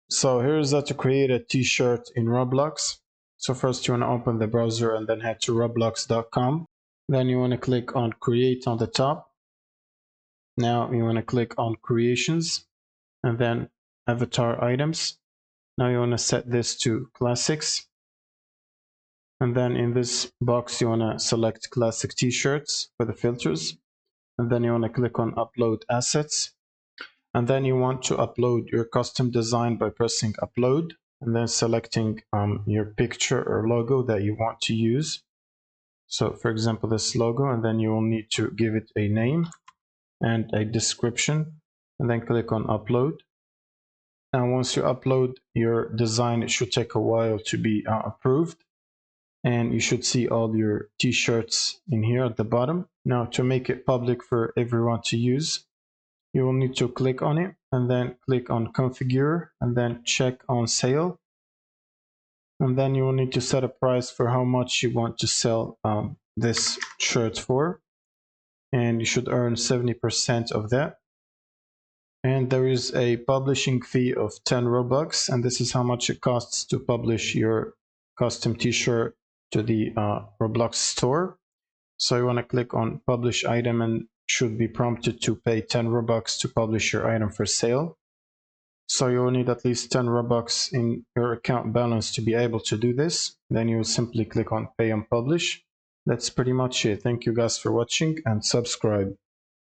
So here's how to create a t-shirt in Roblox. So first you want to open the browser and then head to roblox.com. Then you want to click on create on the top. Now you want to click on creations and then avatar items. Now you want to set this to classics. And then in this box you want to select classic t-shirts for the filters. And then you want to click on upload assets. And then you want to upload your custom design by pressing upload and then selecting your picture or logo that you want to use. So for example, this logo, and then you will need to give it a name and a description and then click on upload. Now once you upload your design, it should take a while to be approved, and you should see all your t-shirts in here at the bottom. Now to make it public for everyone to use, you will need to click on it and then click on configure and then check on sale. And then you will need to set a price for how much you want to sell this shirt for. And you should earn 70% of that. And there is a publishing fee of 10 Robux. And this is how much it costs to publish your custom t-shirt to the Roblox store. So you want to click on publish item and should be prompted to pay 10 Robux to publish your item for sale. So you will need at least 10 Robux in your account balance to be able to do this. Then you will simply click on pay and publish. That's pretty much it. Thank you guys for watching and subscribe.